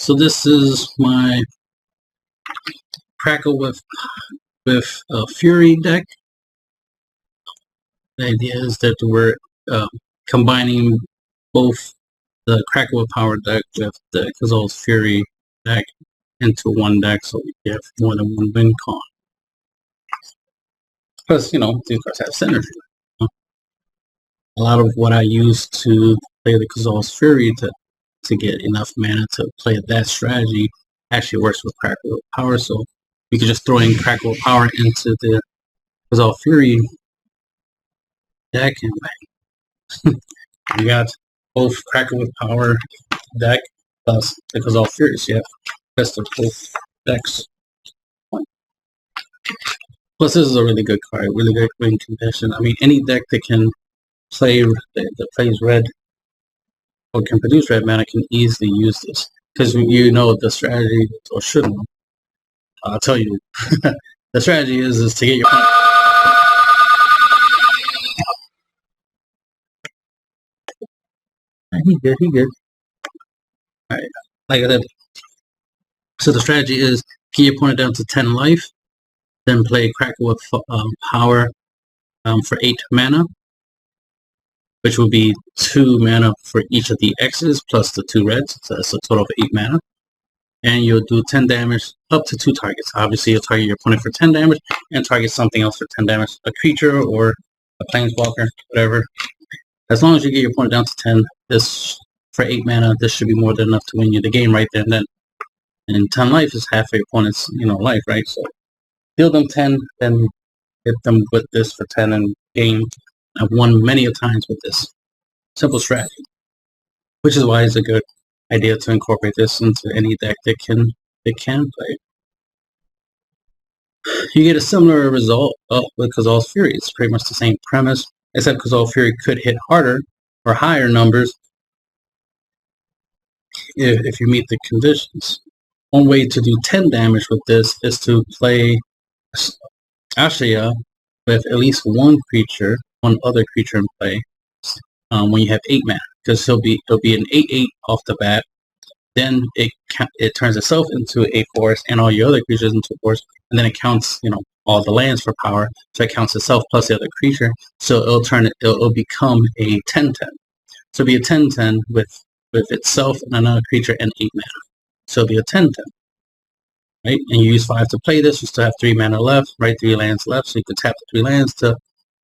So this is my Crackle with Fury deck. The idea is that we're combining both the Crackle with Power deck with the Yugioh's Fury deck into one deck, so we have more than one win con. Plus, these cards have synergy. A lot of what I use to play the Yugioh's Fury to get enough mana to play that strategy actually works with Crackle with Power, so you can just throw in Crackle with Power into the Yugioh Fury deck, and you got both Crackle with Power deck plus the Yugioh Fury, so you have best of both decks. Plus, this is a really good card, really good win condition. I mean, any deck that can play that plays red or can produce red mana can easily use this, because the strategy, or should know. I'll tell you, the strategy is to get your opponent. He good. Alright, like I said, so the strategy is get your opponent down to 10 life, then play Crackle with Power for 8 mana, which will be 2 mana for each of the X's plus the 2 reds, so that's a total of 8 mana. And you'll do 10 damage up to 2 targets. Obviously, you'll target your opponent for 10 damage and target something else for 10 damage, a creature or a planeswalker, whatever. As long as you get your opponent down to 10, this for 8 mana, this should be more than enough to win you the game right there and then. And 10 life is half of your opponent's life, right? So deal them 10, then hit them with this for 10 and game. I've won many a times with this simple strategy, which is why it's a good idea to incorporate this into any deck that can play. You get a similar result with Yugioh's Fury. It's pretty much the same premise, except Yugioh's Fury could hit harder or higher numbers if you meet the conditions. One way to do 10 damage with this is to play Yugioh with at least one other creature in play when you have 8 mana, because it'll be an 8/8 off the bat. Then it turns itself into a forest and all your other creatures into a forest, and then it counts all the lands for power, so it counts itself plus the other creature. So it'll become a 10/10. So it'll be a 10/10 with itself and another creature and 8 mana. So it'll be a 10/10. Right? And you use 5 to play this, you still have 3 mana left, right? 3 lands left, so you can tap the 3 lands to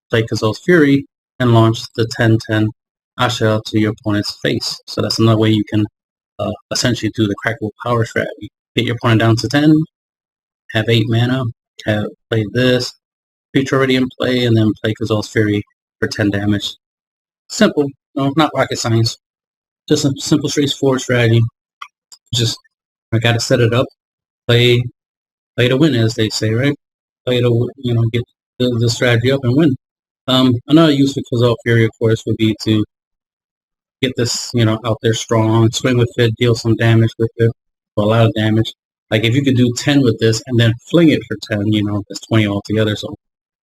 play Yugioh's Fury and launch the 10/10 Yugioh to your opponent's face. So that's another way you can essentially do the Crackle with Power strategy. Get your opponent down to 10, have 8 mana, play this, creature already in play, and then play Yugioh's Fury for 10 damage. Simple, not rocket science. Just a simple, straightforward strategy. Just, I gotta set it up, play to win, as they say, right? Play to, get the strategy up and win. Another use for Yugioh's Fury, of course, would be to get this, out there strong, swing with it, deal some damage with it, or a lot of damage. Like if you could do 10 with this and then fling it for 10, that's 20 altogether. So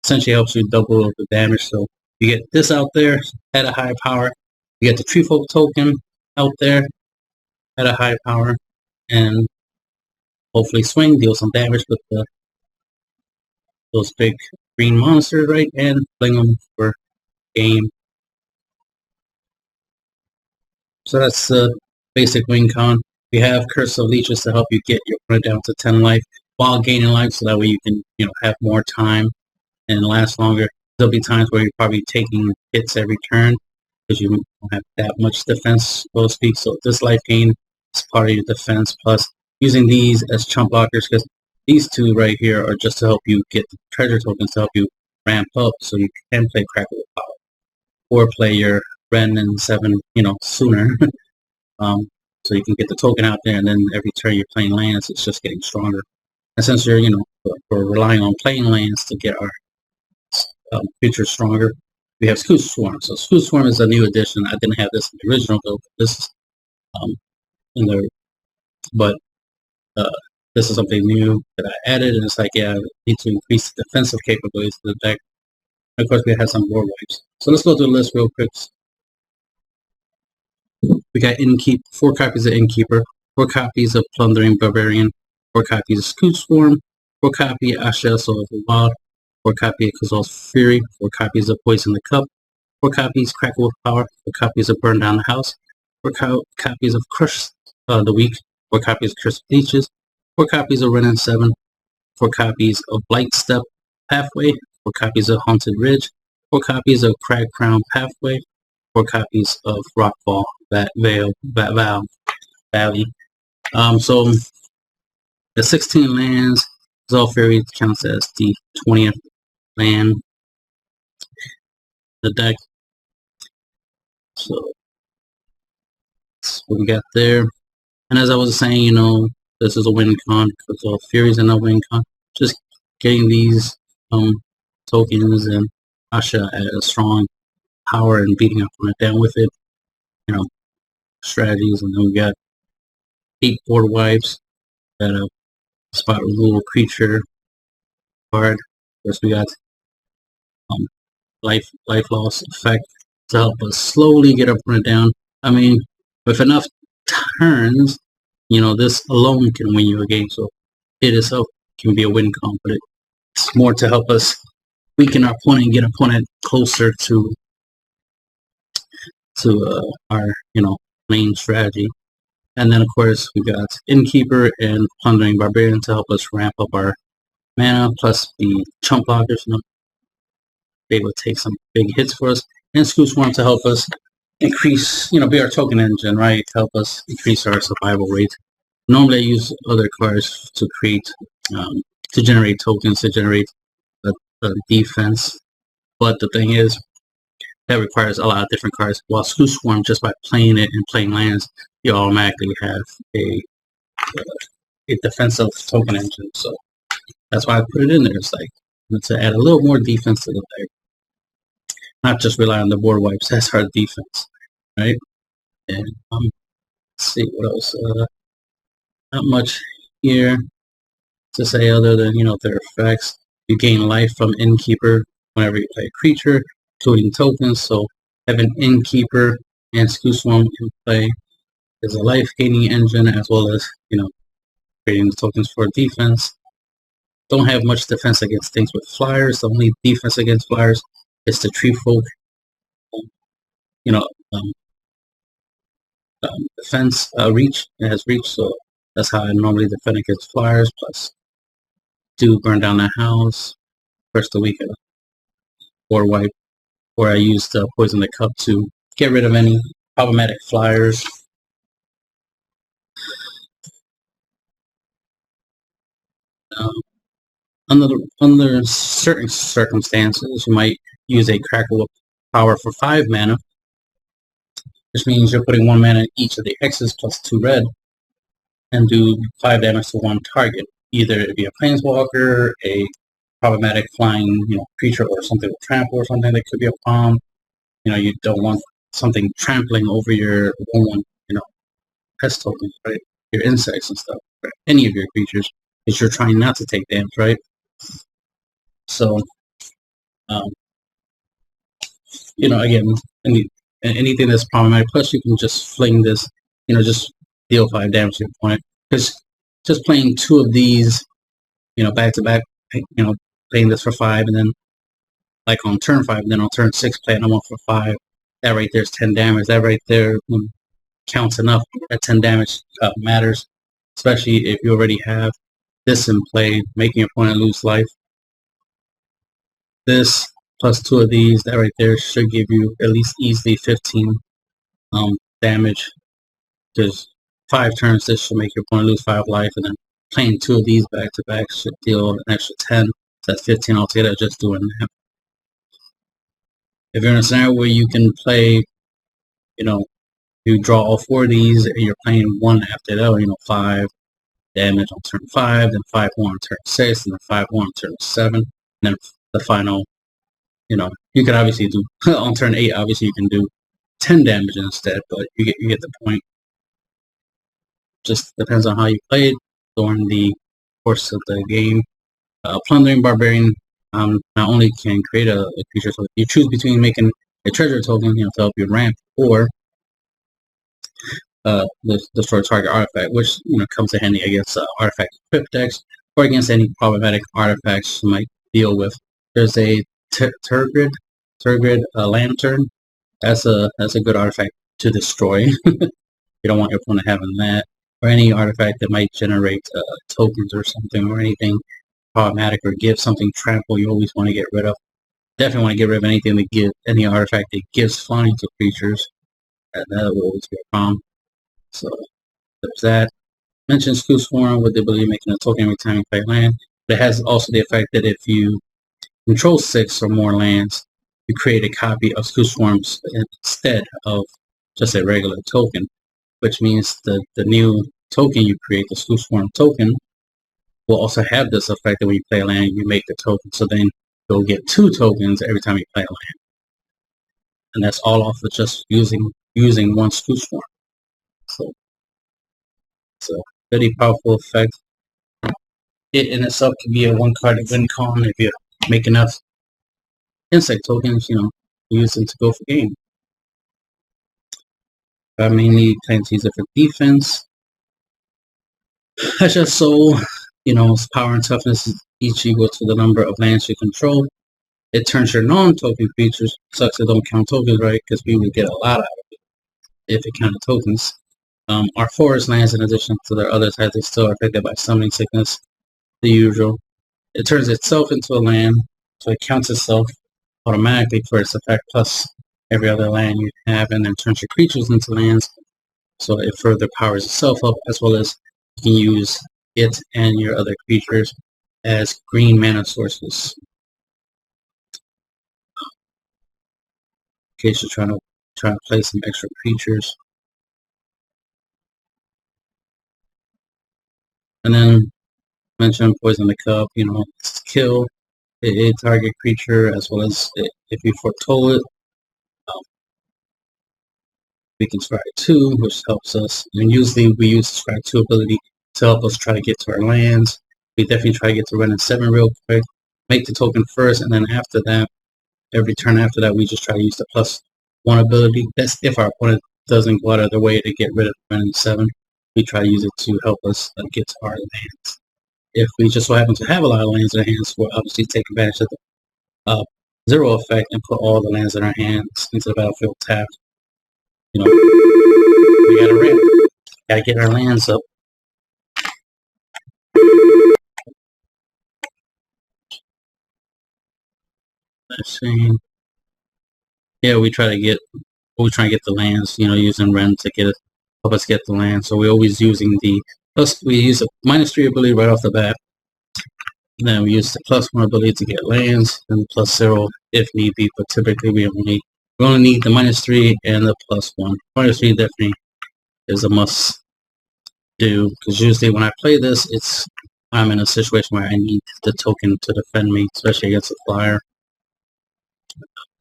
essentially helps you double the damage. So you get this out there at a high power. You get the Tree Folk token out there at a high power, and hopefully swing, deal some damage with those big green monsters, right? And fling them for game. So that's the basic win con. We have Curse of Leeches to help you get your opponent down to 10 life while gaining life, so that way you can have more time and last longer. There'll be times where you're probably taking hits every turn because you don't have that much defense, so to speak. So this life gain is part of your defense, plus using these as chump blockers, because these two right here are just to help you get the treasure tokens to help you ramp up so you can play Crackle with Power or play your Ren and 7 sooner. So you can get the token out there, and then every turn you're playing lands, it's just getting stronger. And since you're we're relying on playing lands to get our creatures stronger, we have Scooch Swarm. So Scooch Swarm is a new addition. I didn't have this in the original build. This is this is something new that I added, and it's like, I need to increase the defensive capabilities of the deck. And of course, we have some board wipes. So let's go through the list real quick. We got Innkeep, 4 copies of Innkeeper. 4 copies of Plundering Barbarian, 4 copies of Scoot Swarm, 4 copies of Asha, Soul of the Wild, 4 copies of Kazal's Fury, 4 copies of Poison the Cup, 4 copies of Crackle with Power, 4 copies of Burn Down the House, 4 copies of Crush the Weak, 4 copies of Curse Leeches, 4 copies of Renin 7, 4 copies of Blight Step Pathway, 4 copies of Haunted Ridge, 4 copies of Crag Crown Pathway, 4 copies of Rockfall Valley. So the 16 lands, Kazal Fury counts as the 20th land. The deck. So that's what we got there. And as I was saying, you know, this is a win con because all Fury's in a win con. Just getting these tokens and Asha at a strong power and beating up on it down with it. You know, strategies, and then we got 8 board wipes. Got a spot removal creature card. First we got life loss effect to help us slowly get up on it down. I mean, with enough turns, you know, this alone can win you a game. So it itself can be a win con, but it's more to help us weaken our opponent and get opponent closer to our, you know, main strategy. And then of course we got Innkeeper and Plundering Barbarian to help us ramp up our mana, plus the chump blockers, you know, be able to take some big hits for us, and Scoot Swarm to help us increase, you know, be our token engine, right? Help us increase our survival rate. Normally I use other cards to create, to generate tokens, to generate the defense, but the thing is, that requires a lot of different cards. While Scoot Swarm, just by playing it and playing lands, you automatically have a defensive token engine. So that's why I put it in there. It's like to add a little more defense to the deck, not just rely on the board wipes as our defense, right? And let's see what else. Not much here to say other than, you know, their effects. You gain life from Innkeeper whenever you play a creature, including tokens. So having Innkeeper and Scoot Swarm in play is a life gaining engine, as well as, you know, creating the tokens for defense. Don't have much defense against things with flyers. The only defense against flyers is the Tree Folk, you know, defense reach. It has reach, so that's how I normally defend against flyers. Plus, do burn down the house. First the week, or wipe, or I use the Poison the Cup to get rid of any problematic flyers. Under certain circumstances, you might use a Crackle with Power for 5 mana, which means you're putting 1 mana in each of the X's plus 2 red, and do 5 damage to one target. Either it be a Planeswalker, a problematic flying, you know, creature, or something with trample, or something that could be a palm. You know, you don't want something trampling over your 1/1, you know, pest tokens, right? Your insects and stuff, right? Any of your creatures, because you're trying not to take damage, right? So, you know, again, anything that's problematic. Plus, you can just fling this, you know, just deal 5 damage to your opponent. Because just playing 2 of these, you know, back to back, you know, playing this for 5, and then like on turn 5, and then on turn 6, playing another one for 5. That right there is 10 damage. That right there counts enough. That 10 damage matters, especially if you already have this in play, making your opponent lose life. This plus 2 of these, that right there should give you at least easily 15 damage. Because 5 turns, this should make your opponent lose 5 life, and then playing 2 of these back to back should deal an extra 10. So that's 15 altogether just doing that. If you're in a scenario where you can play, you know, you draw all 4 of these and you're playing 1 after that, you know, 5 damage on turn 5, then 5 more on turn 6, and then 5 more on turn 7, and then the final, you know, you can obviously do on turn 8. Obviously, you can do 10 damage instead, but you get the point. Just depends on how you play it during the course of the game. Plundering Barbarian not only can create a creature, so you choose between making a treasure token, you know, to help you ramp, or destroy target artifact, which comes in handy against artifact equip decks or against any problematic artifacts you might deal with. There's a Turgid Lantern. That's a good artifact to destroy. You don't want your opponent having that, or any artifact that might generate tokens or something, or anything problematic, or give something trample. You always want to get rid of. Definitely want to get rid of anything that gives any artifact that gives flying to creatures. That will always be a problem. So there's that. Mentioned Screw Swarm with the ability of making a token every time you play land. But it has also the effect that if you control 6 or more lands, you create a copy of Screw Swarms instead of just a regular token, which means the new token you create, the Screw Swarm token, will also have this effect that when you play a land, you make the token. So then you'll get 2 tokens every time you play a land. And that's all off of just using one Screw Swarm. So it's a very powerful effect. It in itself can be a 1-card win con if you make enough insect tokens, use them to go for game. I mainly plan to use it for defense. That's just so, its power and toughness is each equal to the number of lands you control. It turns your non-token creatures, sucks it don't count tokens, right? Because we would get a lot out of it if it counted tokens. Our forest lands, in addition to their other types, are still affected by summoning sickness, the usual. It turns itself into a land, so it counts itself automatically for its effect plus every other land you have, and then turns your creatures into lands, so it further powers itself up, as well as you can use it and your other creatures as green mana sources. In case you're trying to play some extra creatures. And then mention Poison the Cup, it's kill a target creature, as well as if you foretold it, we can scry 2, which helps us. And usually we use the scry 2 ability to help us try to get to our lands. We definitely try to get to Ren 7 real quick. Make the token first, and then after that, every turn after that, we just try to use the +1 ability. That's if our opponent doesn't go out of their way to get rid of Ren 7. We try to use it to help us get to our lands. If we just so happen to have a lot of lands in our hands, we'll obviously take advantage of the 0 effect and put all the lands in our hands into the battlefield tapped. We gotta ramp. Gotta get our lands up. Let's see. Yeah, we try to get the lands, using Ren to help us get the land. So we're always using we use a -3 ability right off the bat. And then we use the +1 ability to get lands, and the +0 if need be, but typically we only need the -3 and the +1. -3 definitely is a must do, because usually when I play this, I'm in a situation where I need the token to defend me, especially against a flyer.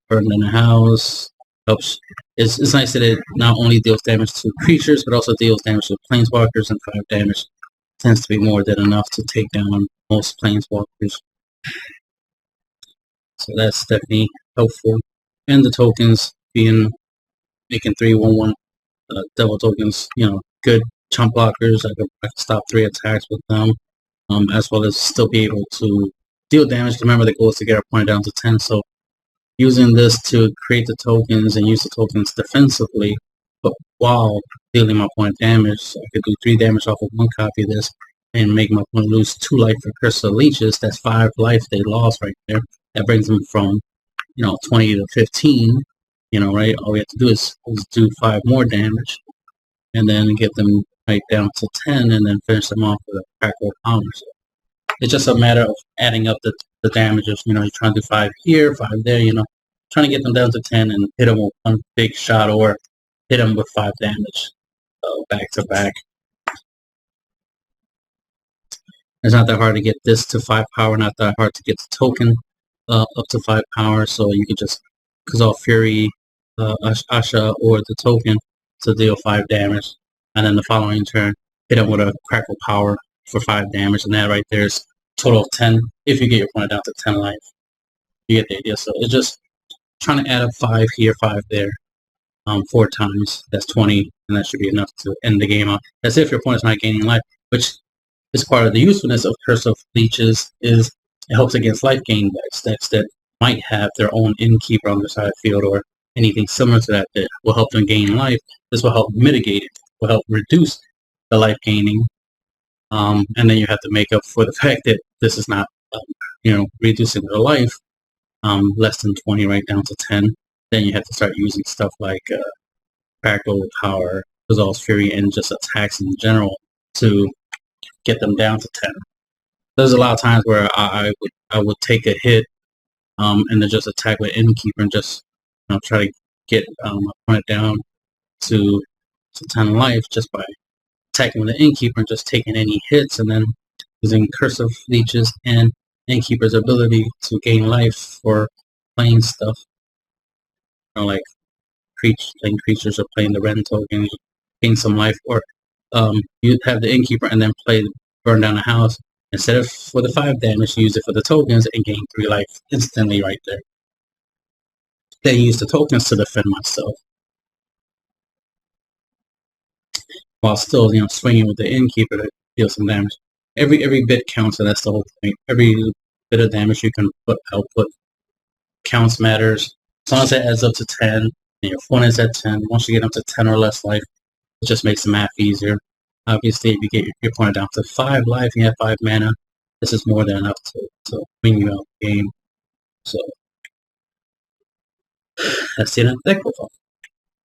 Burden in the house helps. It's nice that it not only deals damage to creatures, but also deals damage to planeswalkers, and 5 damage tends to be more than enough to take down most planeswalkers. So that's definitely helpful. And the tokens making 3/1/1 double tokens, good chump blockers. I can stop 3 attacks with them, as well as still be able to deal damage. Remember, the goal is to get our opponent down to 10. So using this to create the tokens and use the tokens defensively, but while dealing my opponent damage, so I could do 3 damage off of 1 copy of this and make my opponent lose 2 life for Curse of Leeches. That's 5 life they lost right there. That brings them from 20 to 15. Right? All we have to do is do 5 more damage, and then get them right down to 10, and then finish them off with a Crackle power. So it's just a matter of adding up the damages. You're trying to do 5 here, 5 there. Trying to get them down to 10 and hit them with 1 big shot, or hit them with 5 damage back to back. It's not that hard to get this to 5 power. Not that hard to get the token up to 5 power. So you could just Call Fury, Asha, or the token to deal 5 damage, and then the following turn hit him with a Crackle power for 5 damage, and that right there is total of 10. If you get your opponent down to 10 life, you get the idea. So it's just trying to add up 5 here, 5 there, 4 times. That's 20 and that should be enough to end the game off. That's if your opponent's not gaining life, which is part of the usefulness of Curse of Leeches, is it helps against life gain decks that might have their own innkeeper on the side of the field or anything similar to that that will help them gain life. This will help mitigate it, will help reduce the life gaining, and then you have to make up for the fact that this is not, reducing their life less than 20 right down to 10. Then you have to start using stuff like Crackle, Power, Resolve's Fury, and just attacks in general to get them down to 10. There's a lot of times where I would take a hit and then just attack with Innkeeper and just try to get my opponent down to 10 life just by attacking with the Innkeeper and just taking any hits, and then using Curse of Leeches and Innkeeper's ability to gain life for playing stuff. Like playing creatures or playing the Ren token, gain some life, or you have the Innkeeper and then burn down a house. Instead of for the 5 damage, use it for the tokens and gain 3 life instantly right there. Then use the tokens to defend myself, while still, swinging with the Innkeeper to deal some damage. Every bit counts, and that's the whole point. Every bit of damage you can output counts, matters. As long as it adds up to 10, and your opponent's at 10, once you get up to 10 or less life, it just makes the math easier. Obviously, if you get your opponent down to 5 life and you have 5 mana, this is more than enough to win you out the game. So, that's the end of the deck profile.